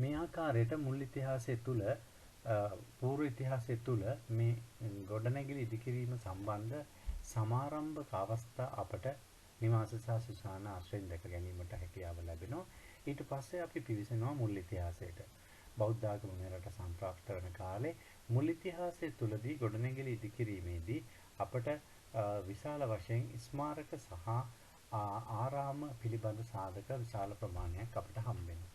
මේ ආකාරයට මුල් ඉතිහාසය තුළ පූර්ව ඉතිහාසය තුළ මේ ගොඩනැගිලි ඉදිකිරීම සම්බන්ධ සමාරම්භක අවස්ථා අපට නිවාස සහ සුසාන ආශ්‍රයෙන් දැක ගැනීමට හැකියාව ලැබෙනවා. ඊට පස්සේ අපි පිවිසෙනවා මුල් ඉතිහාසයට. බෞද්ධ ආගම මෙරට සම්ප්‍රාප්ත වන කාලේ මුල් ඉතිහාසය තුළදී ගොඩනැගිලි ඉදිකිරීමේදී අපට විශාල වශයෙන් ස්මාරක සහ ආරාම පිළිබඳ සාධක විශාල ප්‍රමාණයක් අපට හම්බ වෙනවා.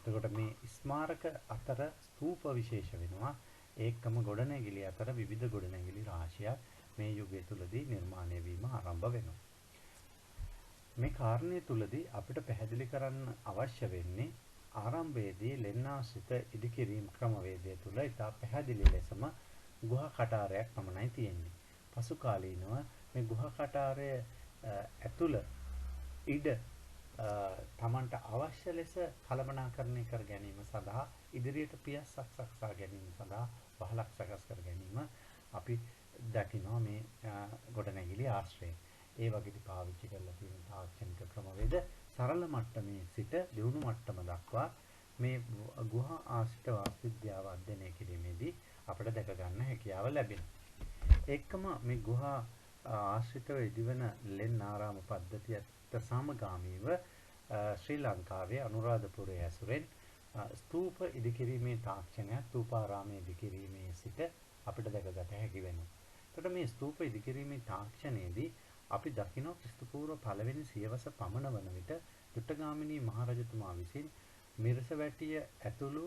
එතකොට මේ ස්මාරක අතර ස්තූප විශේෂ වෙනවා. ඒකම ගොඩනැගිලි අතර විවිධ ගොඩනැගිලි රාශියක් මේ යුගය තුලදී නිර්මාණය වීම ආරම්භ වෙනවා. මේ කාරණය තුලදී අපිට පැහැදිලි කරන්න අවශ්‍ය වෙන්නේ ආරම්භයේදී ලෙන්නාශ්‍රිත ඉදිකිරීම ක්‍රමවේදය තුල ඉතා පැහැදිලි ලෙසම ගුහා කටාරයක් පමණයි තියෙන්නේ. පසු කාලීනව මේ ගුහා කටාරය ඇතුළ ඉඩ තමන්ට අවශ්‍ය ලෙස කළමනාකරණය කර ගැනීම සඳහා ඉදිරියට පියස්සක් සකසා ගැනීම සඳහා වහලක් සකස් කර ගැනීම අපි දකිනවා මේ ගොඩනැගිලි ආශ්‍රයෙන්. ඒ වගේදී පාවිච්චි කරලා තියෙන තාක්ෂණික ක්‍රමවේද සරල මට්ටමේ සිට දියුණු මට්ටම දක්වා මේ ගුහා ආශ්‍රිත වාස්තුවිද්‍යාව අධ්‍යයනය කිරීමේදී අපිට දැක ගන්න හැකියාව ලැබෙනවා. එක්කම මේ ගුහා ආශ්‍රිතව ඉදිවන ලෙන් ආරාම පද්ධතියට සමගාමීව ශ්‍රී ලංකාවේ අනුරාධපුරයේ ඇසුරෙන් ස්තූප ඉදිකිරීමේ තාක්ෂණය ස්තූපාරාමයේ ඉදිකිරීමේ සිට අපිට දැකගත හැකි වෙනවා. එතකොට මේ ස්තූප ඉදිකිරීමේ තාක්ෂණයේදී අපි දකිනවා ක්‍රිස්තු පූර්ව පළවෙනි සියවස පමණ වන විට දුට්ටගාමිනී මහරජතුමා විසින් මිරිසවැටිය ඇතුළු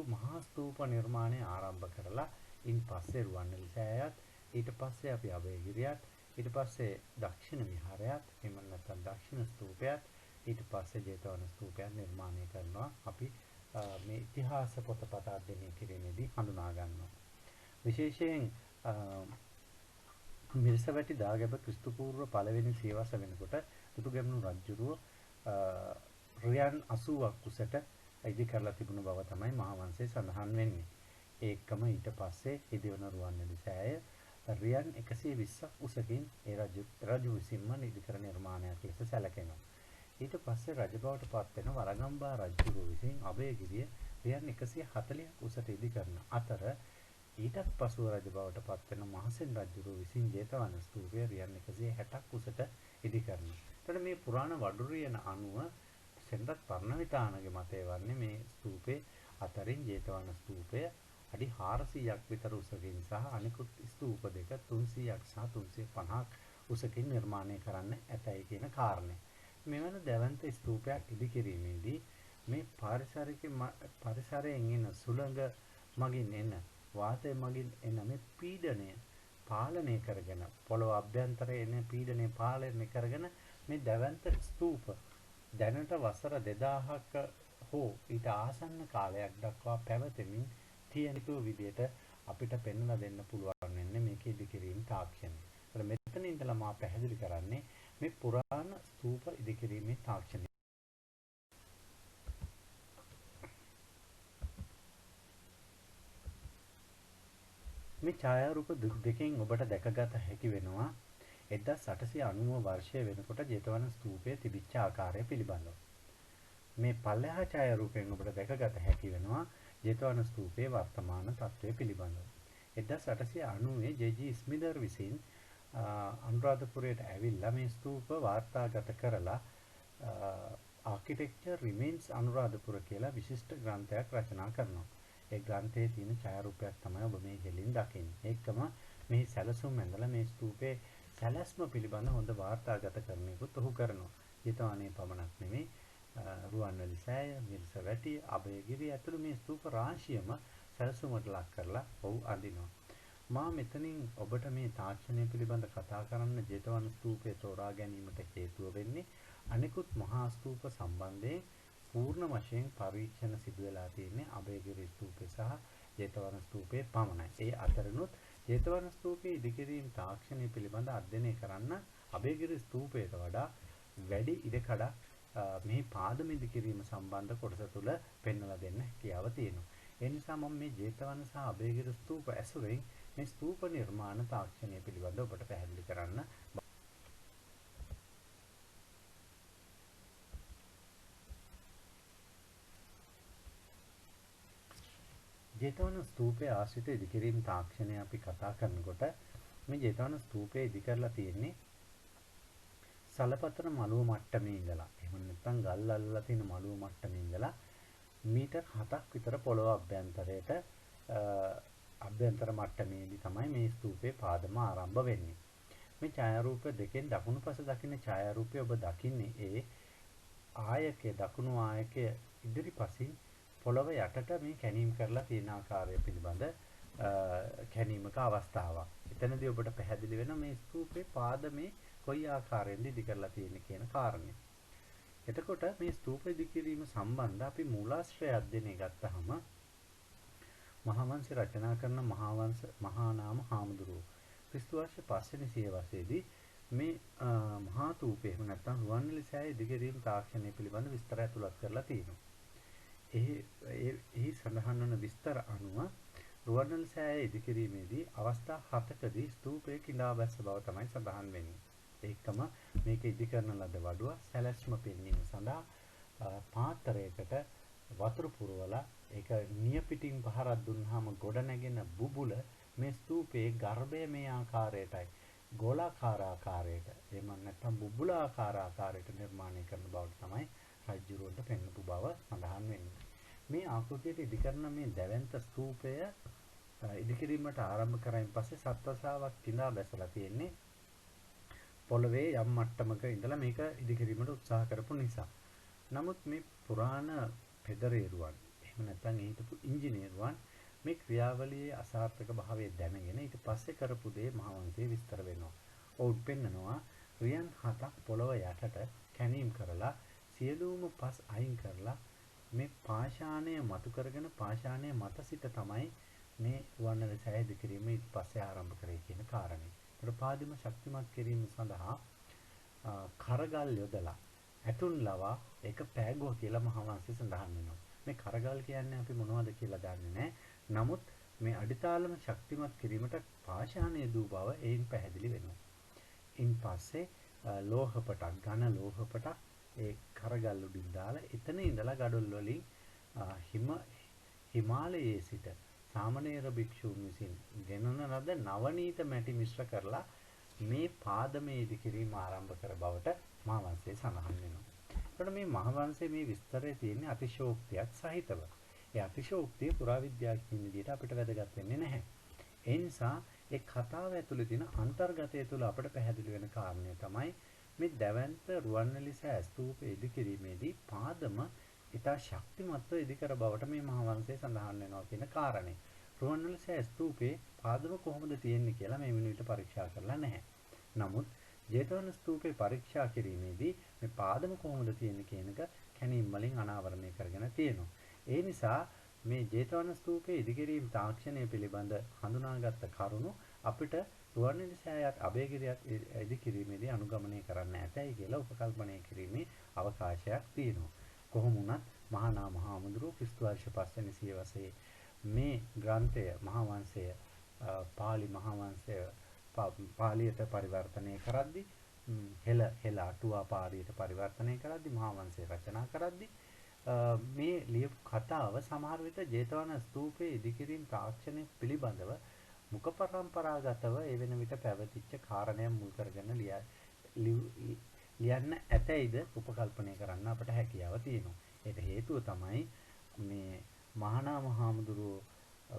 මහා ස්තූප නිර්මාණය ආරම්භ කරලා ඉන් පස්සේ රුවන්වැලි සෑයත් ඊට පස්සේ අපි අභයගිරියත් ඊට පස්සේ දක්ෂිණ විහාරයත් එහෙම නැත්නම් දක්ෂිණ ස්තූපයත් ඊට පස්සේ ජේතවන ස්තූපයත් නිර්මාණය කරනවා අපි මේ ඉතිහාස පොතපත අධ්‍යයනය කිරීමේදී හඳුනා ගන්නවා. විශේෂයෙන් මිරිසවැටි දාගැබ ක්‍රිස්තු පූර්ව පළවෙනි සියවස වෙනකොට දුටුගැමුණු රජුරුව රියන් 80ක් උසට ඉදි කරලා තිබුණු බව තමයි මහාවංශයේ සඳහන් වෙන්නේ. ඒකම ඊට පස්සේ ඉදිවන රුවන්වැලි සෑය රියන් 120ක් උසකින් ඒ රජු විසින්ම ඉදි කර නිර්මාණයක් ලෙස සැලකෙනවා. ඊට පස්සේ රජ බවට පත් වෙන වරගම්බා රජුරුව විසින් අභයගිරිය රියන් 140ක් උසට ඉදි කරන අතර ඊටත් පසුව රජ බවට පත් වෙන මහසෙන් රජුරුව විසින් ජේතවන ස්තූපය රියන් 160ක් උසට ඉදි කරනවා. එතකොට මේ පුරාණ වඩුරියන අනුව සෙන්රත් පර්ණවිතානගේ මතය වන්නේ මේ ස්තූපේ අතරින් ජේතවන ස්තූපය අඩි 400ක් විතර උසකින් සහ අනිකුත් ස්තූප දෙක 300ක් සහ 350ක් උසකින් නිර්මාණය කරන්න ඇතයි කියන කාරණය. මෙවන දැවැන්ත ස්තූපයක් ඉදි කිරීමේදී මේ පරිසරයෙන් එන සුළඟ මගින් එන වාතය මගින් එන මේ පීඩනය පාලනය කරගෙන පොළොව අභ්‍යන්තරයේ එන පීඩනය පාලනය කරගෙන මේ දැවැන්ත ස්තූප දැනට වසර 2000ක හෝ ඊට ආසන්න කාලයක් දක්වා පැවතෙමින් තියෙන විදිහට අපිට පෙන්වලා දෙන්න පුළුවන් වෙන්නේ මේකේ ඉදිකිරීම තාක්ෂණය. ඒතර මෙතන ඉඳලා මා පැහැදිලි කරන්නේ මේ පුරාණ ස්තූප ඉදිකිරීමේ තාක්ෂණය. මේ ඡායාරූප දෙකෙන් ඔබට දැකගත හැකි වෙනවා 1890 වර්ෂය වෙනකොට ජේතවන ස්තූපයේ තිබිච්ච ආකාරය පිළිබඳව. මේ පල්ලෙහා ඡායාරූපයෙන් ඔබට දැකගත හැකි වෙනවා ජේතවන ස්තූපයේ වර්තමාන තත්ත්වය පිළිබඳව. 1890 ජේ.ජී. ස්මිදර් විසින් අනුරාධපුරයට ඇවිල්ලා මේ ස්තූප වාර්තාගත කරලා ආකිටෙක්චර් රිමේන්ස් අනුරාධපුර කියලා විශිෂ්ට ග්‍රන්ථයක් රචනා කරනවා. ඒ ග්‍රන්ථයේ තියෙන ඡායාරූපයක් තමයි ඔබ මේ හෙලින් දකින්නේ. ඒකම මේ සැලසුම් ඇඳලා මේ ස්තූපයේ සැලැස්ම පිළිබඳ හොඳ වාර්තාගත කරන්නකුත් ඔහු කරනවා. ජේතවනයේ පමණක් නෙමෙයි රුවන්වැලි සෑය, මිරිසවැටි, අභයගිරිය ඇතුළු මේ ස්තූප රාශියම සැලසුමට ලක් කරලා ඔහු අඳිනවා. මා මෙතනින් ඔබට මේ තාක්ෂණය පිළිබඳ කතා කරන්න ජේතවන ස්තූපය තෝරා ගැනීමට හේතුව වෙන්නේ අනිකුත් මහා ස්තූප සම්බන්ධයෙන් පූර්ණ වශයෙන් පරීක්ෂණ සිදු වෙලා තියෙන්නේ අභයගිරි ස්තූපය සහ ජේතවන ස්තූපයේ පමණයි. ඒ අතරිනුත් ජේතවන ස්තූපයේ ඉදිකිරීම තාක්ෂණය පිළිබඳ අධ්‍යයනය කරන්න අභයගිරි ස්තූපයට වඩා වැඩි ඉඩකඩක් මේ පාදම ඉදිකිරීම සම්බන්ධ කොටස තුල පෙන්වලා දෙන්න හැකියාව තියෙනවා. ඒ නිසා මම මේ ජේතවන සහ අභයගිරි ස්තූප ඇසුරෙන් මේ ස්තූප නිර්මාණ තාක්ෂණය පිළිබඳව ඔබට පැහැදිලි කරන්න. ජේතවන ස්තූපයේ ආශ්‍රිත ඉදිකිරීම තාක්ෂණය අපි කතා කරනකොට මේ ජේතවන ස්තූපයේ ඉදි කරලා තියෙන්නේ සලපතර මළුව මට්ටමේ ඉඳලා. එහෙම නැත්නම් ගල් අල්ලලා තියෙන මළුව මට්ටමේ ඉඳලා මීටර් 7ක් විතර පොළොව අභ්‍යන්තරයට අභ්‍යන්තර මට්ටමේදී තමයි මේ ස්තූපයේ පාදම ආරම්භ වෙන්නේ. මේ ඡායාරූප දෙකෙන් දකුණු පස දකින්න ඡායාරූපය ඔබ දකින්නේ ඒ ආයකයේ දකුණු ආයකයේ ඉදිරිපසින් පොළොව යටට මේ කැණීම් කරලා තියෙන ආකාරය පිළිබඳ කැණීමක අවස්ථාවක්. එතනදී ඔබට පැහැදිලි වෙන මේ ස්තූපේ පාදමේ කොයි ආකාරයෙන්ද ඉදි කරලා තියෙන්නේ කියන කාරණය. එතකොට මේ ස්තූප ඉදි කිරීම සම්බන්ධ අපි මූලාශ්‍රය අධ්‍යයනය ගත්තාම මහාවංශ රචනා කරන මහා නාම හාමුදුරුවෝ ක්‍රිස්තු වර්ෂ 5 වෙනි සියවසේදී මේ මහා තූපේ එහෙම නැත්නම් රුවන්වැලි සෑය ඉදි කිරීම තාක්ෂණය පිළිබඳ විස්තර ඇතුළත් කරලා තියෙනවා. එහි සඳහන් වන විස්තර අනුව රුවන්වැලි සෑය ඉදි කිරීමේදී අවස්ථා 7කදී ස්තූපයේ කිඳා බැස්ස බව තමයි සඳහන් වෙන්නේ. ඒකම මේක ඉදි කරන ලද වඩුව සැලැස්ම පෙන්වීම සඳහා පාත්‍රයකට වතුර පුරවලා ඒක නියපිටින් පහරක් දුන්නාම ගොඩ නැගෙන බුබුල මේ ස්තූපයේ ගර්භය මේ ආකාරයටයි ගෝලාකාර ආකාරයට එහෙම නැත්නම් බුබුලාකාර ආකාරයට නිර්මාණය කරන බවට තමයි රජුරවන්ට පෙන්වපු බව සඳහන් වෙන්නේ. මේ ආකෘතියට ඉදි කරන මේ දැවැන්ත ස්තූපය ඉදි කිරීමට ආරම්භ කරයින් පස්සේ සත්වසාවක් කිඳා බැසලා තියෙන්නේ පොළවේ යම් මට්ටමක ඉඳලා මේක ඉදි කිරීමට උත්සාහ කරපු නිසා. නමුත් මේ පුරාණ පෙදරේරුවන් එහෙම නැත්නම් හිටපු ඉංජිනේරුවන් මේ ක්‍රියාවලියේ අසාර්ථක භාවය දැනගෙන ඊට පස්සේ කරපු දේ මහාවංශයේ විස්තර වෙනවා. ඔවුන් පෙන්නනවා රියන් 7ක් පොළව යටට කැණීම් කරලා සියලුම පස් අයින් කරලා මේ පාෂාණය මතු කරගෙන පාෂාණය මත සිට තමයි මේ රුවන්වැලි සෑය ඉදි කිරීම ඊට පස්සේ ආරම්භ කරේ කියන කාරණේ. පාදිම ශක්තිමත් කිරීම සඳහා කරගල් යොදලා ඇටුන් ලවා ඒක පෑගුවා කියලා මහාවංශය සඳහන් වෙනවා. මේ කරගල් කියන්නේ අපි මොනවද කියලා දන්නේ නැහැ. නමුත් මේ අඩිතාලම ශක්තිමත් කිරීමට පාෂාණය දූ බව එයින් පැහැදිලි වෙනවා. ඉන් පස්සේ ලෝහපටක් ඝන ලෝහපටක් ඒ කරගල් උඩින් දාලා එතන ඉඳලා ගඩොල් වලින් හිමාලයේ සිට සාමණේර භික්ෂූන් විසින් ගෙනන ලද නවනීත මැටි මිශ්‍ර කරලා මේ පාදමේ ඉදි කිරීම ආරම්භ කර බවට මහාවංශයේ සඳහන් වෙනවා. එතකොට මේ මහාවංශයේ මේ විස්තරය තියෙන්නේ අතිශෝක්තියක් සහිතව. ඒ අතිශෝක්තිය පුරාවිද්‍යාඥයින් විදිහට අපිට වැදගත් වෙන්නේ නැහැ. ඒ නිසා ඒ කතාව ඇතුළේ තියෙන අන්තර්ගතය තුළ අපිට පැහැදිලි වෙන කාරණය තමයි මේ දැවැන්ත රුවන්වැලි සෑය ස්තූපය ඉදි කිරීමේදී පාදම ඉතා ශක්තිමත්ව ඉදි කර බවට මේ මහාවංශයේ සඳහන් වෙනවා කියන කාරණේ. රුවන්වැලි සෑය ස්තූපේ පාදම කොහොමද තියෙන්නේ කියලා මේ වෙනුවට පරීක්ෂා කරලා නැහැ. නමුත් ජේතවන ස්තූපේ පරීක්ෂා කිරීමේදී මේ පාදම කොහොමද තියෙන්නේ කියන එක කැණීම් වලින් අනාවරණය කරගෙන තියෙනවා. ඒ නිසා මේ ජේතවන ස්තූපයේ ඉදි කිරීම තාක්ෂණය පිළිබඳ හඳුනාගත්ත කරුණු අපිට රුවන්වැලි සෑයත් අභයගිරියත් ඉදි කිරීමේදී අනුගමනය කරන්න ඇතයි කියලා උපකල්පනය කිරීමේ අවකාශයක් තියෙනවා. කොහොම වුණත් මහා නාම හාමුදුරුවෝ ක්‍රිස්තු වර්ෂ 5 වෙනි සියවසේ මේ ග්‍රන්ථය මහාවංශය පාලි මහාවංශය පාලියට පරිවර්තනය කරද්දී හෙළ අටුවා පාලියට පරිවර්තනය කරද්දී මහාවංශය රචනා කරද්දී මේ ලියපු කතාව සමහර විට ජේතවන ස්තූපයේ ඉදිකිරීම තාක්ෂණය පිළිබඳව මුඛ පරම්පරාගතව ඒ වෙන විට පැවතිච්ච කාරණයක් මුල් කරගෙන ලියන්න ඇතැයිද උපකල්පනය කරන්න අපට හැකියාව තියෙනවා. ඒට හේතුව තමයි මේ මහානාම හාමුදුරුවෝ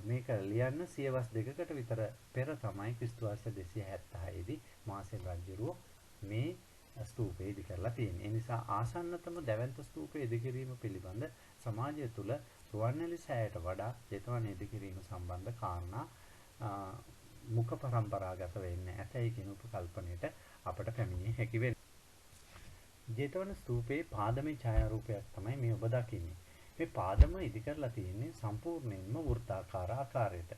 මේක ලියන්න සියවස් දෙකකට විතර පෙර තමයි ක්‍රිස්තු වර්ෂ 276 දී මාසෙල් රජුරෝ මේ ස්තූපය ඉදි කරලා තියෙන්නේ. ඒ නිසා ආසන්නතම දැවැන්ත ස්තූපය ඉදි කිරීම පිළිබඳ සමාජය තුළ රුවන්වැලි සෑයට වඩා ජේතවන ඉදි කිරීම සම්බන්ධ කාරණා මුඛ පරම්පරාගත වෙන්නේ ඇතැයි කියන උපකල්පනයට අපට පැමිණිය හැකි වෙනවා. ජේතවන ස්තූපයේ පාදමේ ඡායාරූපයක් තමයි මේ ඔබ දකින්නේ. මේ පාදම ඉදි කරලා තියෙන්නේ සම්පූර්ණයෙන්ම වෘත්තාකාර ආකාරයට.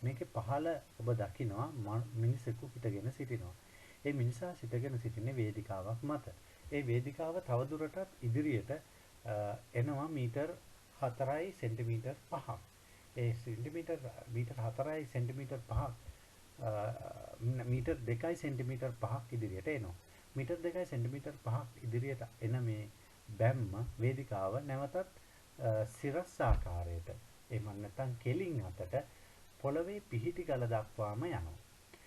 මේකේ පහළ ඔබ දකිනවා මිනිසෙකු හිටගෙන සිටිනවා. ඒ මිනිසා සිටගෙන සිටින්නේ වේදිකාවක් මත. ඒ වේදිකාව තවදුරටත් ඉදිරියට එනවා මීටර් 4යි සෙන්ටිමීටර් 5ක්. ඒ මීටර් 4යි සෙන්ටිමීටර් 5ක් මීටර් 2යි සෙන්ටිමීටර් 5ක් ඉදිරියට එනවා. මීටර් 2යි සෙන්ටිමීටර් 5ක් ඉදිරියට එන මේ බැම්ම වේදිකාව නැවතත් සිරස් ආකාරයට එහෙම නැත්නම් කෙලින් අතට පොළවේ පිහිටි ගල දක්වාම යනවා.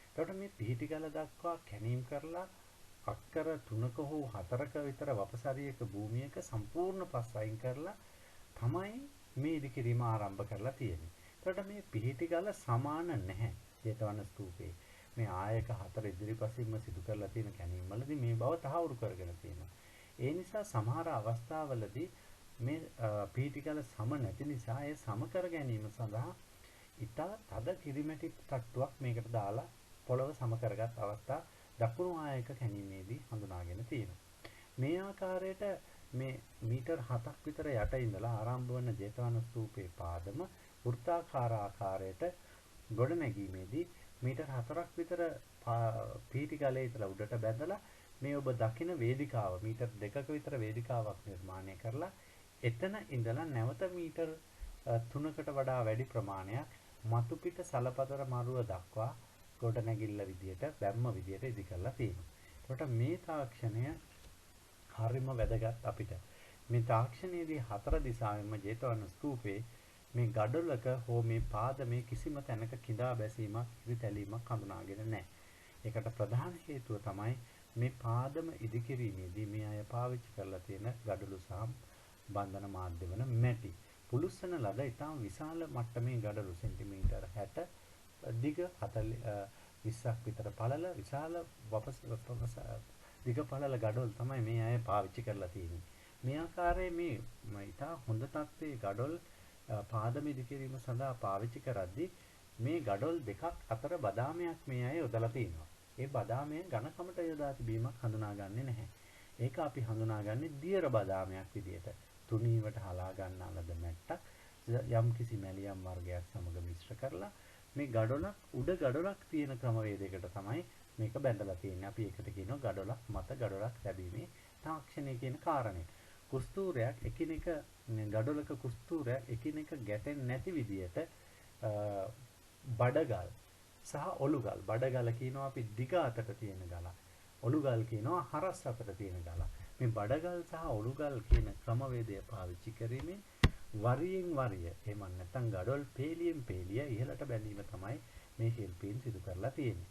එතකොට මේ පිහිටි ගල දක්වා කැණීම් කරලා අක්කර 3ක හෝ 4ක විතර වපසරියක භූමියක සම්පූර්ණ පස් අයින් කරලා තමයි මේ ඉදිකිරීම ආරම්භ කරලා තියෙන්නේ. එතකොට මේ පිහිටි ගල සමාන නැහැ ජේතවන ස්තූපේ. මේ ආයක 4 ඉදිරිපසින්ම සිදු කරලා තියෙන කැණීම් වලදී මේ බව තහවුරු කරගෙන තියෙනවා. ඒ නිසා සමහර අවස්ථාවලදී මේ පිහිටි ගල සම නැති නිසා ඒ සම කර ගැනීම සඳහා ඉතා තද කිරිමැටි තට්ටුවක් මේකට දාලා පොළව සම කරගත් අවස්ථා දකුණු ආයක කැණීමේදී හඳුනාගෙන තියෙනවා. මේ ආකාරයට මේ මීටර් 7ක් විතර යට ඉඳලා ආරම්භ වන ජේතවන ස්තූපයේ පාදම වෘත්තාකාර ආකාරයට ගොඩ නැගීමේදී මීටර් 4ක් විතර පිහිටි ගලේ ඉතලා උඩට බැඳලා මේ ඔබ දකින වේදිකාව මීටර් 2ක විතර වේදිකාවක් නිර්මාණය කරලා එතන ඉඳලා නැවත මීටර් 3කට වඩා වැඩි ප්‍රමාණයක් මතු පිට සලපතර මරුව දක්වා ගොඩනැගිල්ල විදියට බැම්ම විදියට ඉදි කරලා තියෙනවා. එතකොට මේ තාක්ෂණය හරිම වැදගත් අපිට. මේ තාක්ෂණයේදී හතර දිශාවෙන්ම ජේතවන ස්තූපේ මේ ගඩොලක හෝ මේ පාදමේ කිසිම තැනක කිඳා බැසීමක් ඉරිතැලීමක් හඳුනාගෙන නැහැ. ඒකට ප්‍රධාන හේතුව තමයි මේ පාදම ඉදිකිරීමේදී මේ අය පාවිච්චි කරලා තියෙන ගඩොළු සහ බන්ධන මාධ්‍ය වන මැටි. පුළුස්සන ලද ඉතාම විශාල මට්ටමේ ගඩොළු සෙන්ටිමීටර් 60 දිග 20ක් විතර පළල විශාල දිග පළල ගඩොල් තමයි මේ අය පාවිච්චි කරලා තියෙන්නේ. මේ ආකාරයේ මේ ඉතා හොඳ තත්ත්වයේ ගඩොල් පාදම ඉදිකිරීම සඳහා පාවිච්චි කරද්දී මේ ගඩොල් දෙකක් අතර බදාමයක් මේ අය යොදලා තියෙනවා. ඒ බදාමයේ ඝනකමට යොදා තිබීමක් හඳුනාගන්නේ නැහැ. ඒක අපි හඳුනාගන්නේ දියර බදාමයක් විදියට. තුනීවට හලා ගන්නා ලද මැට්ටක් යම් කිසි මැලියම් වර්ගයක් සමග මිශ්‍ර කරලා මේ ගඩොලක් උඩ ගඩොලක් තියෙන ක්‍රමවේදයකට තමයි මේක බැඳලා තියෙන්නේ. අපි ඒකට කියනවා ගඩොලක් මත ගඩොලක් ලැබීමේ තාක්ෂණය කියන කාරණේ. කුස්තූරයක් එකිනෙක ගඩොලක කුස්තූරයක් එකිනෙක ගැටෙන්නේ නැති විදියට බඩගල් සහ ඔලුගල් බඩගල කියනවා අපි දිග අතට තියෙන ගල. ඔලුගල් කියනවා හරස් අතට තියෙන ගල. මේ බඩගල් සහ ඔලුගල් කියන ක්‍රමවේදය පාවිච්චි කිරීමෙන් වරියෙන් වරිය එහෙම නැත්නම් ගඩොල් පේලියෙන් පේලිය ඉහළට බැඳීම තමයි මේ ශිල්පීන් සිදු කරලා තියෙන්නේ.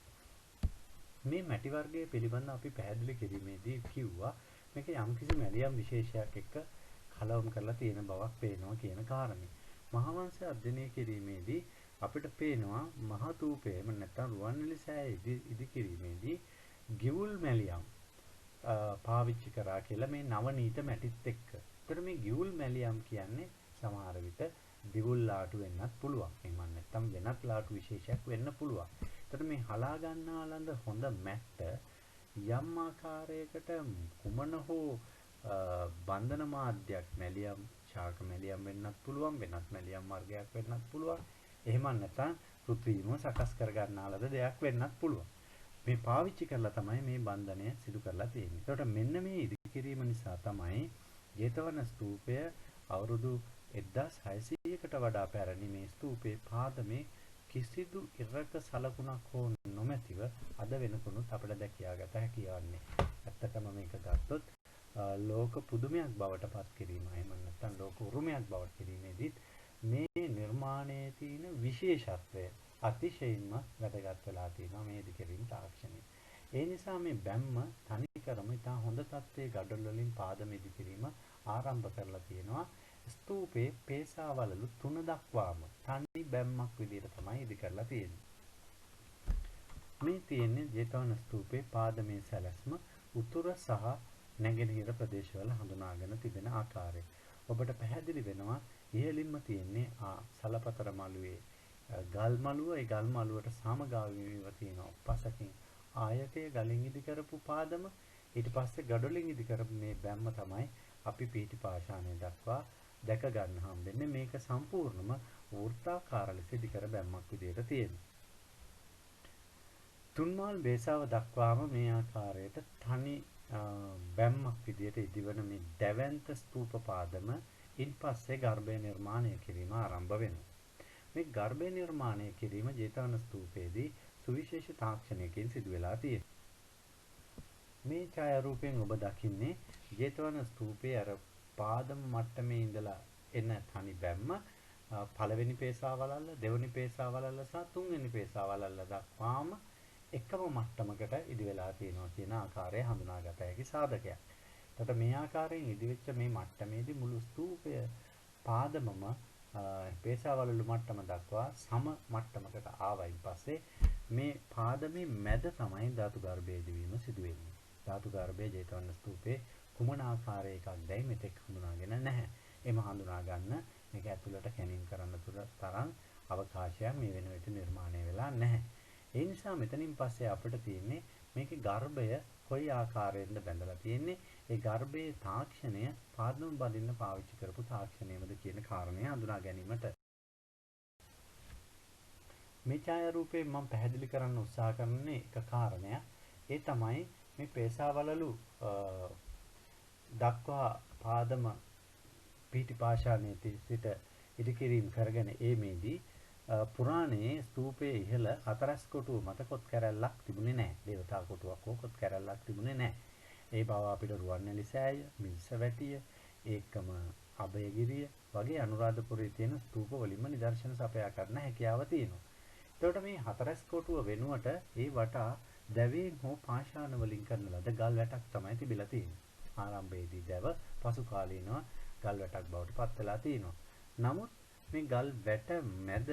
මේ මැටි වර්ගයේ පිළිබඳ අපි පැහැදිලි කිරීමේදී කිව්වා මේක යම්කිසි මැලියම් විශේෂයක් එක්ක කලවම් කරලා තියෙන බවක් පේනවා කියන කාරණේ. මහාවංශය අධ්‍යයනය කිරීමේදී අපිට පේනවා මහ තූපයේම නැත්නම් රුවන්වැලි සෑය ඉදි කිරීමේදී ගිවුල් මැලියම් පාවිච්චි කරා කියලා මේ නවනීත මැටිත් එක්ක. ඒතර මේ ගිවුල් මැලියම් කියන්නේ සමහර විට දිවුල් ලාටු වෙන්නත් පුළුවන්. එහෙම නැත්නම් වෙනත් ලාටු විශේෂයක් වෙන්න පුළුවන්. ඒතර මේ හලා ගන්නා ලඳ හොඳ මැට්ට යම් ආකාරයකට කුමන හෝ බන්ධන මාධ්‍යයක් මැලියම් ශාක මැලියම් වෙන්නත් පුළුවන් වෙනත් මැලියම් වර්ගයක් වෙන්නත් පුළුවන්. එහෙම නැත්නම් කෘත්‍රිමව සකස් කර ගන්නා ලද දෙයක් වෙන්නත් පුළුවන්. මේ පාවිච්චි කරලා තමයි මේ බන්ධනය සිදු කරලා තියෙන්නේ. ඒකට මෙන්න මේ ඉදිකිරීම නිසා තමයි ජේතවන ස්තූපය අවුරුදු 1600කට වඩා පැරණි මේ ස්තූපේ පාදමේ කිසිදු ඉරක සලකුණක් හෝ නොමැතිව අද වෙනකොනුත් අපිට දැකියාගත හැකි වන්නේ. ඇත්තටම මේක ගත්තොත් ලෝක පුදුමයක් බවට පත් කිරීම එහෙම නැත්නම් ලෝක උරුමයක් බවට කිරීමේදී මේ නිර්මාණයේ තියෙන විශේෂත්වය අතිශයින්ම වැදගත් වෙලා තියෙනවා මේ ඉදිකිරීම තාක්ෂණය. ඒ නිසා මේ බැම්ම තනිකරම ඉතා හොඳ තත්ත්වයේ ගඩොල් වලින් පාදම ඉදිකිරීම ආරම්භ කරලා තියෙනවා. ස්තූපේ පේසාවලලු 3 දක්වාම තනි බැම්මක් විදිහට තමයි ඉදි කරලා තියෙන්නේ. මේ තියෙන්නේ ජේතවන ස්තූපේ පාදමේ සැලැස්ම උතුර සහ නැගෙනහිර ප්‍රදේශවල හඳුනාගෙන තිබෙන ආකාරය. ඔබට පැහැදිලි වෙනවා ඉහළින්ම තියෙන්නේ සලපතර මළුවේ ගල් මළුව. ඒ ගල් මළුවට සමගාමීව තියෙනවා පසකින් ආයතය ගලින් ඉදි කරපු පාදම. ඊට පස්සේ ගඩොලින් ඉදි කරපු මේ බැම්ම තමයි අපි පීටි පාෂාණය දක්වා දැක ගන්න හම්බෙන්නේ. මේක සම්පූර්ණම වෘත්තාකාර ලෙස ඉදි කර බැම්මක් විදිහට තියෙනවා. තුන්මාල් බේසාව දක්වාම මේ ආකාරයට තනි බැම්මක් විදිහට ඉදිවන මේ දැවැන්ත ස්තූප පාදම ඉන්පස්සේ ගර්භය නිර්මාණය කිරීම ආරම්භ වෙනවා. මේ ගර්භය නිර්මාණය කිරීම ජේතවන ස්තූපයේදී සුවිශේෂ තාක්ෂණයකින් සිදු වෙලා තියෙනවා. මේ ඡායාරූපයෙන් ඔබ දකින්නේ ජේතවන ස්තූපයේ අර පාදම මට්ටමේ ඉඳලා එන තනි බැම්ම පළවෙනි පේසාවලල්ල, දෙවෙනි පේසාවලල්ල සහ තුන්වෙනි පේසාවලල්ල දක්වාම එකම මට්ටමකට ඉදි වෙලා තියෙනවා කියන ආකාරය හඳුනාගත හැකි සාධකයක්. එතකොට මේ ආකාරයෙන් ඉදිවෙච්ච මේ මට්ටමේදී මුළු ස්තූපය පාදමම පේසාවලලු මට්ටම දක්වා සම මට්ටමකට ආවයින් පස්සේ මේ පාදමේ මැද තමයි ධාතු ගර්භය ඉදිවීම සිදු වෙන්නේ. ධාතු ගර්භය ජේතවන ස්තූපේ කුමන ආකාරයකක්දයි මෙතෙක් හඳුනාගෙන නැහැ. එම හඳුනා ගන්න මේක ඇතුළට කැණීම් කරන්න තරම් අවකාශයක් මේ වෙන විට නිර්මාණය වෙලා නැහැ. ඒ නිසා මෙතනින් පස්සේ අපිට තියෙන්නේ මේකේ ගර්භය කොයි ආකාරයෙන්ද බැඳලා තියෙන්නේ, ඒ ගර්භයේ තාක්ෂණය පාදම බඳින්න පාවිච්චි කරපු තාක්ෂණයමද කියන කාරණය හඳුනා ගැනීමට මේ ඡායාරූපේ මම පැහැදිලි කරන්න උත්සාහ කරන්නේ එක කාරණයක්. ඒ තමයි මේ පේසාවලලු දක්වා පාදම පීඨිපාෂාණයේ සිට ඉදිකිරීම කරගෙන ඒමේදී පුරාණයේ ස්තූපයේ ඉහළ හතරස් කොටුව මත කොත් කැරැල්ලක් තිබුණේ නැහැ. දේවතා කොටුවක් හෝ කොත් කැරැල්ලක් තිබුණේ නැහැ. ඒ බව අපිට රුවන්වැලි සෑය, මිල්සවැටිය, ඒකම අභයගිරිය වගේ අනුරාධපුරයේ තියෙන ස්තූප වලින්ම නිදර්ශන සපයා ගන්න හැකියාව තියෙනවා. එතකොට මේ හතරස් කොටුව වෙනුවට ඒ වටා දැවයෙන් හෝ පාෂාණ වලින් කරන ලද ගල් වැටක් තමයි තිබිලා තියෙන්නේ. ආරම්භයේදී දැව පසු කාලීනව ගල් වැටක් බවට පත් වෙලා තියෙනවා. නමුත් මේ ගල් වැට මැද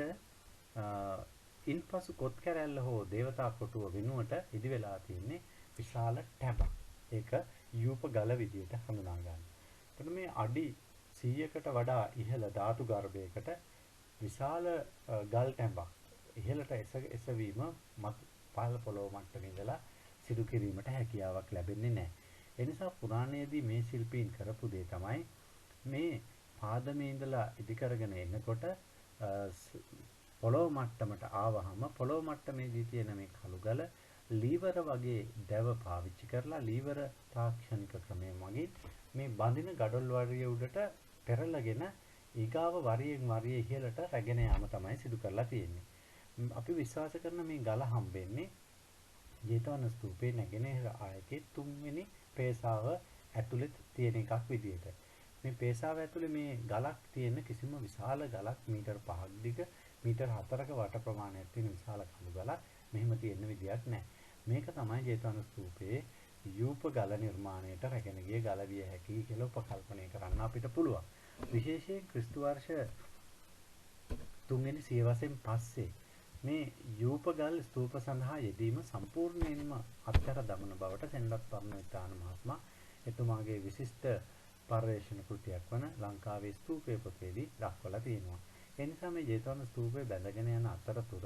ඉන්පසු කොත් කැරැල්ල හෝ දේවතා කොටුව වෙනුවට ඉදි වෙලා තියෙන්නේ විශාල ටැබක්. ඒක යූප ගල විදියට හඳුනා ගන්න. එතකොට මේ අඩි 100කට වඩා ඉහළ ධාතු ගර්භයකට විශාල ගල් ටැබක් ඉහළට එසවීම පහළ පොළොව මට්ටමේ ඉඳලා සිදු කිරීමට හැකියාවක් ලැබෙන්නේ නැහැ. ඒ නිසා පුරාණයේදී මේ ශිල්පීන් කරපු දේ තමයි මේ පාදමේ ඉඳලා ඉදි කරගෙන එනකොට පොළොව මට්ටමට ආවහම පොළොව මට්ටමේදී තියෙන මේ කළු ගල ලීවර වගේ දැව පාවිච්චි කරලා ලීවර තාක්ෂණික ක්‍රමයෙන් මගින් මේ බඳින ගඩොල් වරිය උඩට පෙරලගෙන ඊගාව වරියෙන් වරිය ඉහළට රැගෙන යාම තමයි සිදු කරලා තියෙන්නේ. අපි විශ්වාස කරන මේ ගල හම්බෙන්නේ ජේතවන ස්තූපේ නැගෙනහිර ආයතනයේ තුන්වෙනි පේසාව ඇතුළේ තියෙන එකක් විදියට. මේ පේසාව ඇතුළේ මේ ගලක් තියෙන කිසිම විශාල ගලක් මීටර් 5ක් දිග මීටර් 4ක වට ප්‍රමාණයක් තියෙන විශාල කළු ගලක් මෙහෙම තියෙන විදියක් නැහැ. මේක තමයි ජේතවන ස්තූපයේ යූප ගල නිර්මාණයට රැගෙන ගිය ගල විය හැකි කියලා උපකල්පනය කරන්න අපිට පුළුවන්. විශේෂයෙන් ක්‍රිස්තු වර්ෂ 3 වෙනි සියවසෙන් පස්සේ මේ යූප ගල් ස්තූප සඳහා යෙදීම සම්පූර්ණයෙන්ම අත්හැර දමන බවට සෙන්වත් පරණවිතාන මහත්මයා එතුමාගේ විශිෂ්ට පර්යේෂණ කෘතියක් වන ලංකාවේ ස්තූපය පොතේදී දක්වලා තියෙනවා. ඒ නිසා මේ ජේතවන ස්තූපය බැඳගෙන යන අතරතුර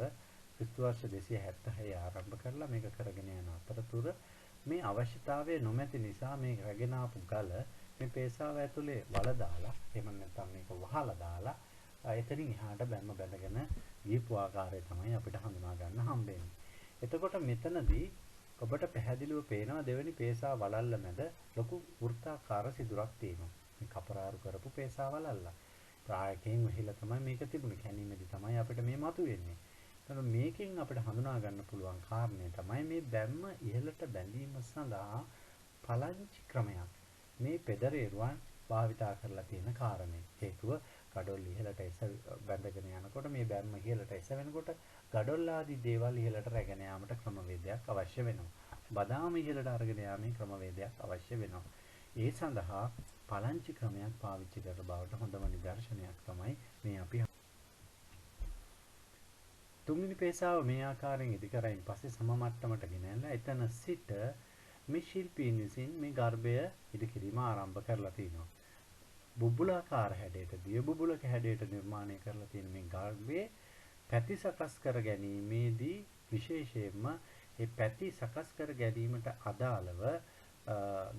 ක්‍රිස්තු වර්ෂ 276 ආරම්භ කරලා මේක කරගෙන යන අතරතුර මේ අවශ්‍යතාවය නොමැති නිසා මේ රැගෙන ආපු ගල මේ පේසාව ඇතුලේ වල දාලා එහෙම නැත්නම් මේක වහලා දාලා එතනින් එහාට බැම්ම බැඳගෙන ගියපු ආකාරය තමයි අපිට හඳුනා ගන්න හම්බෙන්නේ. එතකොට මෙතනදී ඔබට පැහැදිලිව පේනවා දෙවෙනි පේසා වලල්ල මැද ලොකු වෘත්තාකාර සිදුරක් තියෙනවා. මේ කපරාරු කරපු පේසා වලල්ල. ප්‍රායකයෙන් වෙහිලා තමයි මේක තිබුණේ. කැණීමේදී තමයි අපිට මේ මතුවෙන්නේ. එතකොට මේකෙන් අපිට හඳුනා ගන්න පුළුවන් කාරණේ තමයි මේ බැම්ම ඉහළට බැඳීම සඳහා පලංචි ක්‍රමයක්. මේ පෙදරේරුවන් භාවිතා කරලා තියෙන කාරණේ. හේතුව ගඩොල් ඉහළට බැඳගෙන යනකොට මේ බැම්ම ඉහළට එසවෙනකොට ගඩොල් ආදී දේවල් ඉහළට රැගෙන යාමට ක්‍රමවේදයක් අවශ්‍ය වෙනවා. බදාම ඉහළට අරගෙන යාමේ ක්‍රමවේදයක් අවශ්‍ය වෙනවා. ඒ සඳහා පලංචි ක්‍රමයක් පාවිච්චි කරන බවට හොඳම නිදර්ශනයක් තමයි මේ අපි තුන්වෙනි පේසාව මේ ආකාරයෙන් ඉදි කරයින් පස්සේ සම මට්ටමට ගෙනල්ලා එතන සිට මේ ශිල්පීන් විසින් මේ ගර්භය ඉදි කිරීම ආරම්භ කරලා තිනවා. බුබුලාකාර හැඩයට දිය බුබුලක හැඩයට නිර්මාණය කරලා තියෙන මේ ගර්භයේ පැති සකස් කර ගැනීමේදී විශේෂයෙන්ම මේ පැති සකස් කර ගැනීමට අදාළව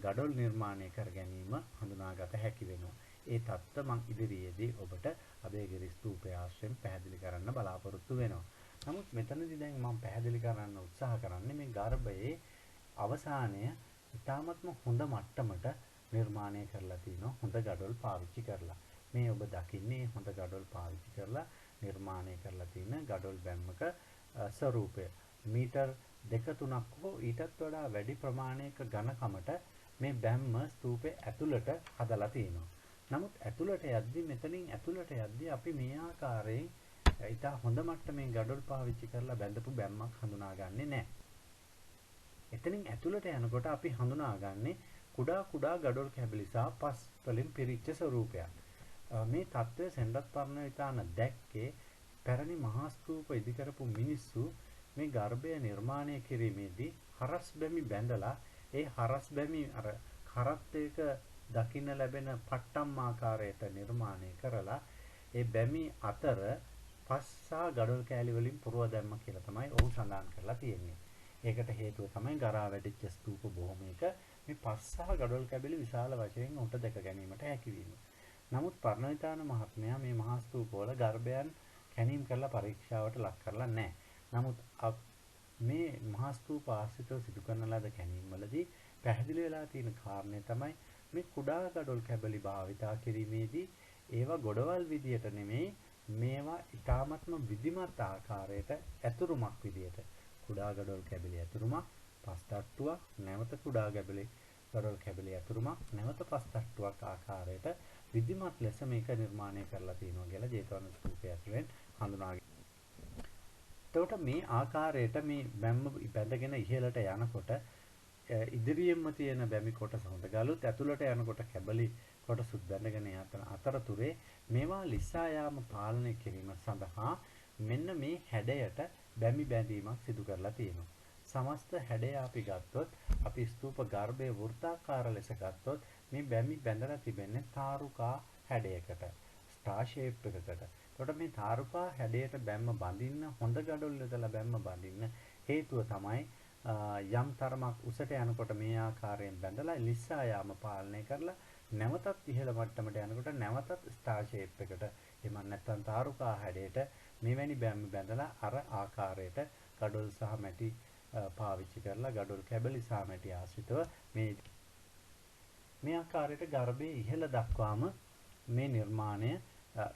ගඩොල් නිර්මාණය කර ගැනීම හඳුනාගත හැකි වෙනවා. ඒ தත්ත්ව මම ඉදිරියේදී ඔබට අබේගිරි ස්තූපය ආශ්‍රයෙන් පැහැදිලි කරන්න බලාපොරොත්තු වෙනවා. නමුත් මෙතනදී දැන් මම පැහැදිලි කරන්න උත්සාහ කරන්නේ මේ ගර්භයේ අවසානය ඉතාමත්ම හොඳ මට්ටමට නිර්මාණය කරලා තිනවා හොඳ ගඩොල් පාවිච්චි කරලා. මේ ඔබ දකින්නේ හොඳ ගඩොල් පාවිච්චි කරලා නිර්මාණය කරලා තියෙන ගඩොල් බැම්මක ස්වරූපය. මීටර් 2-3ක් හෝ ඊටත් වඩා වැඩි ප්‍රමාණයක ඝනකමට මේ බැම්ම ස්තූපේ ඇතුළට හදලා තියෙනවා. නමුත් ඇතුළට යද්දී මෙතනින් ඇතුළට යද්දී අපි මේ ආකාරයෙන් ඊට හොඳ මට්ටමේ ගඩොල් පාවිච්චි කරලා බැඳපු බැම්මක් හඳුනාගන්නේ නැහැ. එතනින් ඇතුළට යනකොට අපි හඳුනාගන්නේ කුඩා කුඩා ගඩොල් කැබලි සහ පස් වලින් පිරිච්ච ස්වරූපයක්. මේ தত্ত্বය සෙන්ඩත් පරණවිතාන දැක්කේ පැරණි මහා ස්තූප ඉදි කරපු මිනිස්සු මේ ගර්භය නිර්මාණය කිරීමේදී හරස් බැමි බැඳලා ඒ හරස් බැමි අර කරත්තයක දකින්න ලැබෙන පට්ටම් ආකාරයට නිර්මාණය කරලා ඒ බැමි අතර පස් සහ ගඩොල් කෑලි වලින් පුරව දැම්ම කියලා තමයි ඔහු සඳහන් කරලා තියෙන්නේ. ඒකට හේතුව තමයි ගරා වැටිච්ච ස්තූප බොහොමයක මේ පස් සහ ගඩොල් කැබලි විශාල වශයෙන් උට දැක ගැනීමට හැකියවීම. නමුත් පරණවිතාන මහත්මයා මේ මහා ස්තූපවල ගර්භයන් කැණීම් කරලා පරීක්ෂාවට ලක් කරලා නැහැ. නමුත් මේ මහා ස්තූප ආශ්‍රිතව සිදු කරන ලද කැණීම් වලදී පැහැදිලි වෙලා තියෙන කාරණය තමයි මේ කුඩා ගඩොල් කැබලි භාවිතා කිරීමේදී ඒවා ගොඩවල් විදියට නෙමෙයි මේවා ඊටාත්ම විධිමත් ආකාරයට ඇතුරුමක් විදියට කුඩා ගඩොල් කැබලි ඇතුරුමක් පස් තට්ටුවක් නැවත කුඩා ගඩොල් කැබලි ඇතුරුමක් නැවත පස් තට්ටුවක් ආකාරයට විධිමත් ලෙස මේක නිර්මාණය කරලා තියෙනවා කියලා ජේතවන ස්තූපය ඇතුළෙන් හඳුනාගන්න. එතකොට මේ ආකාරයට මේ බැම්ම බැඳගෙන ඉහළට යනකොට ඉදිරියෙන්ම තියෙන බැමි කොටස හොඳ ගලුත් ඇතුළට යනකොට කැබලි කොටසුත් බැඳගෙන යන අතරතුරේ මේවා ලිස්සා යාම පාලනය කිරීම සඳහා මෙන්න මේ හැඩයට බැමි බැඳීමක් සිදු කරලා තියෙනවා. සමස්ත හැඩය අපි ගත්තොත් අපි ස්තූප ගර්භයේ වෘත්තාකාර ලෙස ගත්තොත් මේ බැමි බැඳලා තිබෙන්නේ තාරුකා හැඩයකට ස්ටාර් ෂේප් එකකට. එතකොට මේ තාරුකා හැඩයට බැම්ම බඳින්න හොඳ ගඩොල් යොදලා බැම්ම බඳින්න හේතුව තමයි යම් තරමක් උසට යනකොට මේ ආකාරයෙන් බැඳලා ලිස්සා යාම පාලනය කරලා නැවතත් ඉහළ මට්ටමට යනකොට නැවතත් ස්ටාර් ෂේප් එකට එහෙම නැත්නම් තාරුකා හැඩයට මෙවැනි බැම්ම බැඳලා අර ආකාරයට ගඩොල් සහ මැටි පාවිච්චි කරලා ගඩොල් කැබලි සහ මැටි ආශ්‍රිතව මේ ආකාරයට ගර්භයේ ඉහළ දක්වාම මේ නිර්මාණය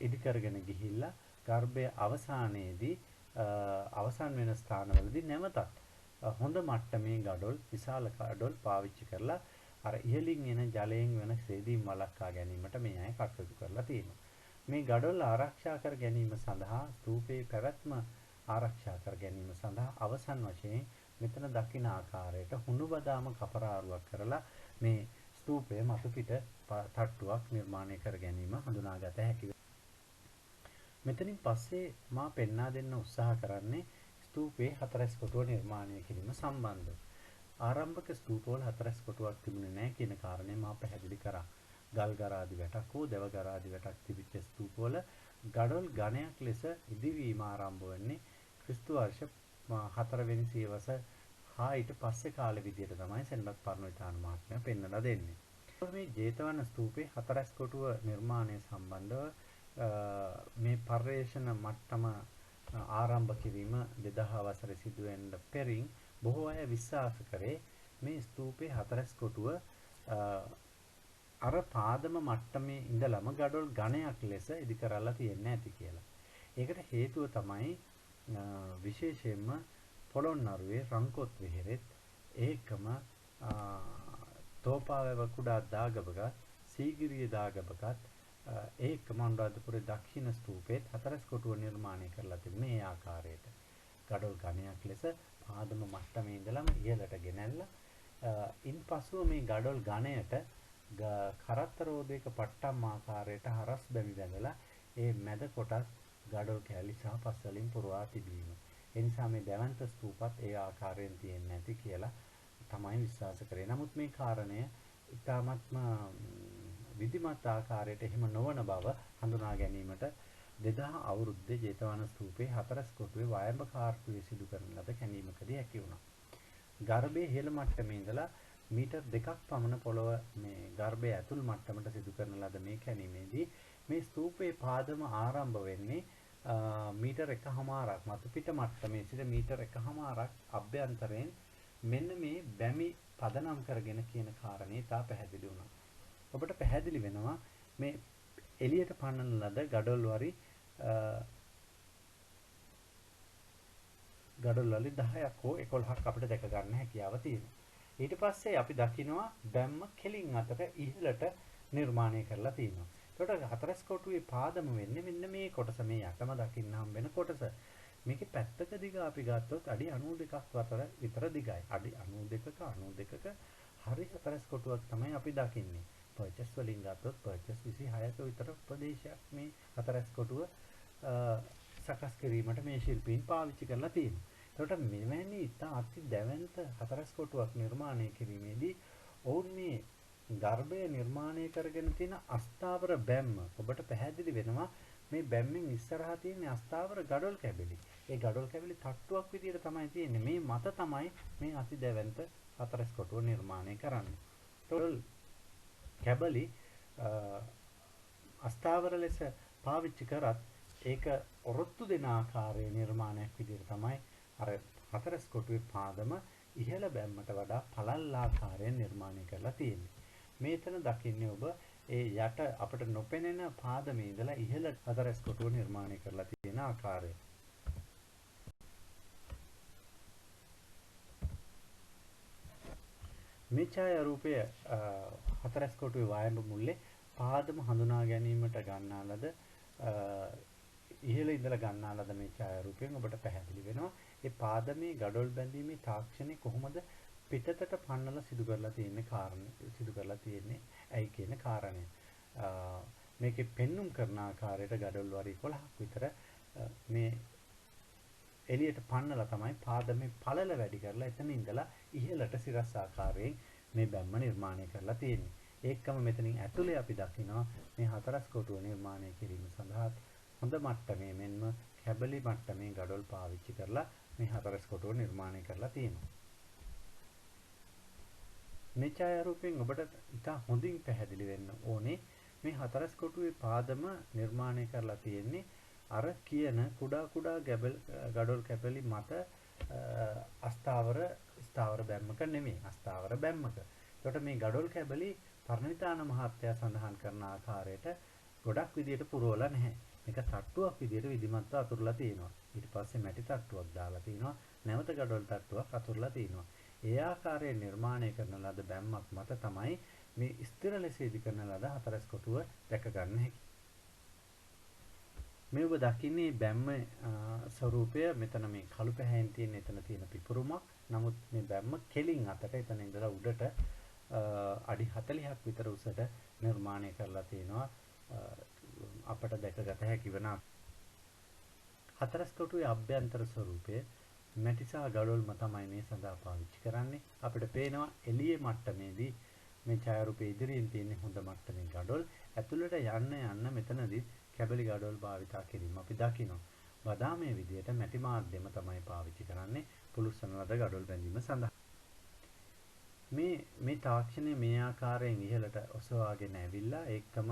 ඉදි කරගෙන ගිහිල්ලා ගර්භයේ අවසානයේදී අවසන් වෙන ස්ථානවලදී නැවතත් හොඳ මට්ටමේ ගඩොල් විශාල ගඩොල් පාවිච්චි කරලා අර ඉහළින් එන ජලයෙන් වෙන සේදීම් වළක්වා ගැනීමට මේ අය කටයුතු කරලා තියෙනවා. මේ ගඩොල් ආරක්ෂා කර ගැනීම සඳහා ස්තූපයේ පැවැත්ම ආරක්ෂා කර ගැනීම සඳහා අවසන් වශයෙන් මෙතන දකින ආකාරයට හුණු බදාම කපරාරුවක් කරලා මේ ස්තූපය මතු පිට තට්ටුවක් නිර්මාණය කර ගැනීම හඳුනාගත හැකියි. මෙතනින් පස්සේ මා පෙන්වා දෙන්න උත්සාහ කරන්නේ ස්තූපයේ හතරස් කොටුව නිර්මාණය කිරීම සම්බන්ධව. ආරම්භක ස්තූපවල හතරස් කොටුවක් තිබුණේ නැහැ කියන කාරණය මා පැහැදිලි කරා. ගල් ගරාදි වැටක් හෝ දෙව ගරාදි වැටක් තිබිච්ච ස්තූපවල ගඩොල් ඝණයක් ලෙස ඉදිවීම ආරම්භ වෙන්නේ ක්‍රිස්තු වර්ෂ 4 වෙනි සියවස හා ඊට පස්සේ කාලෙ විදියට තමයි සෙන්බත් පරණවිතාන මහත්මයා පෙන්වලා දෙන්නේ. මේ ජේතවන ස්තූපේ හතරස් කොටුව නිර්මාණය සම්බන්ධව මේ පර්යේෂණ මට්ටම ආරම්භ කිරීම 2000 වසරේ සිදුවෙන්න පෙරින් බොහෝ අය විශ්වාස කරේ මේ ස්තූපේ හතරස් කොටුව අර පාදම මට්ටමේ ඉඳලම ගඩොල් ඝණයක් ලෙස ඉදි කරලා තියෙන්නේ නැති කියලා. ඒකට හේතුව තමයි විශේෂයෙන්ම පොළොන්නරුවේ රංකොත් විහෙරෙත් ඒකම තෝපාවැව කුඩා දාගබගත් සීගිරිය දාගබගත් ඒකම අනුරාධපුරේ දක්ෂිණ ස්තූපේත් හතරස් කොටුව නිර්මාණය කරලා තිබුණේ ඒ ආකාරයට. ගඩොල් ඝණයක් ලෙස පාදම මට්ටමේ ඉඳලම ඉහළට ගෙනල්ලා ඉන්පසුව මේ ගඩොල් ඝණයට කරත්තරෝදයක පට්ටම් ආකාරයට හරස් බැමි බැඳලා ඒ මැද කොටස් ගඩොල් කැලි සහ පස් වලින් පුරවා තිබීම. ඒ නිසා මේ දැවැන්ත ස්තූපත් ඒ ආකාරයෙන් තියෙන්නේ නැති කියලා තමයි විශ්වාස කරේ. නමුත් මේ කාරණය ඉතාමත්ම විධිමත් ආකාරයට එහෙම නොවන බව හඳුනා ගැනීමට 2000 අවුරුද්දේ ජේතවන ස්තූපයේ හතරස් කොටුවේ වයඹ කාර්තුවේ සිදු කරන ලද කැණීමකදී හැකි වුණා. ගර්භයේ ඉහළ මට්ටමේ ඉඳලා මීටර් 2ක් පමණ පොළව මේ ගර්භයේ ඇතුල් මට්ටමට සිදු කරන ලද මේ කැණීමේදී මේ ස්තූපයේ පාදම ආරම්භ වෙන්නේ මීටර් 1.5ක් මතු පිට මට්ටමේ සිට මීටර් 1.5ක් අභ්‍යන්තරයෙන් මෙන්න මේ බැමි පදනම් කරගෙන කියන කාරණේ තා පැහැදිලි වුණා. ඔබට පැහැදිලි වෙනවා මේ එළියට පන්නන ලද ගඩොල් වරි ගඩොල් වලි 10ක් හෝ 11ක් අපිට දැක ගන්න හැකියාව තියෙනවා. ඊට පස්සේ අපි දකිනවා බැම්ම කෙලින් අතට ඉහළට නිර්මාණය කරලා තියෙනවා. එතකොට හතරස් කොටුවේ පාදම වෙන්නේ මෙන්න මේ කොටස, මේ යටම දකින්න හම් වෙන කොටස. මේකේ පැත්තක දිග අපි ගත්තොත් අඩි 92ක් විතර දිගයි. අඩි 92ක හරි හතරස් කොටුවක් තමයි අපි දකින්නේ. පර්චස් වලින් ගත්තොත් පර්චස් 26ක විතර ප්‍රදේශයක් මේ හතරස් කොටුව සකස් කිරීමට මේ ශිල්පීන් පාවිච්චි කරලා තියෙනවා. එතකොට මෙවැනි ඉතා අති දැවැන්ත හතරස් කොටුවක් නිර්මාණය කිරීමේදී ඔවුන් මේ ගර්භය නිර්මාණය කරගෙන තියෙන අස්ථාවර බැම්ම ඔබට පැහැදිලි වෙනවා. මේ බැම්මෙන් ඉස්සරහා තියෙන අස්ථාවර ගඩොල් කැබලි. ඒ ගඩොල් කැබලි තට්ටුවක් විදිහට තමයි තියෙන්නේ. මේ මත තමයි මේ අති දැවැන්ත හතරස් කොටුව නිර්මාණය කරන්නේ. ගඩොල් කැබලි අස්ථාවර ලෙස පාවිච්චි කරත් ඒක ඔරොත්තු දෙන ආකාරයේ නිර්මාණයක් විදිහට තමයි අර හතරස් කොටුවේ පාදම ඉහළ බැම්මට වඩා පළල් ආකාරයෙන් නිර්මාණය කරලා තියෙන්නේ. මේතන දකින්නේ ඔබ ඒ යට අපට නොපෙනෙන පාදමේ ඉඳලා ඉහළ හතරස් කොටුව නිර්මාණය කරලා තියෙන ආකාරය. මේ ඡායාරූපය හතරස් කොටුවේ වායඹ මුල්ලේ පාදම හඳුනා ගැනීමට ගන්නා ලද ඉහළ ඉඳලා ගන්නා ලද මේ ඡායාරූපයෙන් ඔබට පැහැදිලි වෙනවා ඒ පාදමේ ගඩොල් බැඳීමේ තාක්ෂණය කොහොමද පිටතට පන්නලා සිදු කරලා තියෙන්නේ ඇයි කියන කාරණය. මේකේ පෙන්눔 කරන ආකාරයට ගඩොල් වර 11ක් විතර මේ එළියට පන්නලා තමයි පාදමේ පළල වැඩි කරලා එතන ඉඳලා ඉහළට සිරස් ආකාරයෙන් මේ බැම්ම නිර්මාණය කරලා තියෙන්නේ. ඒකම මෙතනින් ඇතුලේ අපි දකිනවා මේ හතරස් කොටුව නිර්මාණය කිරීම සඳහා හොඳ මට්ටමේ මෙන්ම කැබලි මට්ටමේ ගඩොල් පාවිච්චි කරලා මේ හතරස් කොටුව නිර්මාණය කරලා තියෙනවා. මේ ඡායාරූපයෙන් ඔබට ඉතා හොඳින් පැහැදිලි වෙන්න ඕනේ මේ හතරස් කොටුවේ පාදම නිර්මාණය කරලා තියෙන්නේ අර කියන කුඩා ගඩොල් කැබලි මත ස්ථාවර බැම්මක නෙමෙයි අස්ථාවර බැම්මක. එතකොට මේ ගඩොල් කැබලි පරණවිතාන මහත්තයා සඳහන් කරන ආකාරයට ගොඩක් විදියට පුරවලා නැහැ. මේක තට්ටුවක් විදියට විධිමත්ව අතුරලා තියෙනවා. ඊට පස්සේ මැටි තට්ටුවක් දාලා තිනවා. නැවත ගඩොල් තට්ටුවක් අතුරලා තිනවා. ඒ ආකාරයෙන් නිර්මාණය කරන ලද බැම්මක් මත තමයි මේ ස්ථිර ලෙස ඉදි කරන ලද හතරස් කොටුව දැක ගන්න හැකි. මේ ඔබ දකින්නේ බැම්ම ස්වරූපය මෙතන මේ කළු පැහැයෙන් තියෙන එතන තියෙන පිපුරුමක්. නමුත් මේ බැම්ම කෙලින් අතට එතන ඉඳලා උඩට අඩි 40ක් විතර උසට නිර්මාණය කරලා තියෙනවා. අපට දැකගත හැකි වන හතරස් කොටුවේ අභ්‍යන්තර ස්වරූපය මැටි සහ ගඩොල්ම තමයි මේ සඳහා පාවිච්චි කරන්නේ. අපිට පේනවා එළියේ මට්ටමේදී මේ ඡායාරූපයේ ඉදිරියෙන් තියෙන හොඳ මට්ටමේ ගඩොල් ඇතුළට යන්න මෙතනදී කැබලි ගඩොල් භාවිතා කිරීම අපි දකිනවා. බදාමයේ විදියට මැටි මාධ්‍යම තමයි පාවිච්චි කරන්නේ පුළුස්සන ලද ගඩොල් බැඳීම සඳහා. මේ තාක්ෂණය මේ ආකාරයෙන් ඉහළට ඔසවාගෙන ඇවිල්ලා ඒකම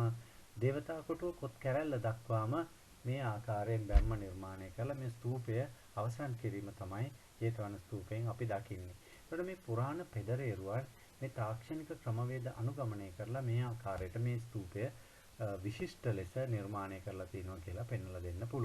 දේවතා කොටුව කොත් කැරැල්ල දක්වාම මේ ආකාරයෙන් බැම්ම නිර්මාණය කළ මේ ස්තූපය අවසන් කිරීම තමයි ජේතවන ස්තූපයෙන් අපි දකින්නේ. ඒකට මේ පුරාණ පෙදරේරුවන් මේ තාක්ෂණික ක්‍රමවේද අනුගමනය කරලා මේ ආකාරයට මේ ස්තූපය විශිෂ්ට ලෙස නිර්මාණය කරලා තියෙනවා කියලා පෙන්වලා දෙන්න පුළුවන්.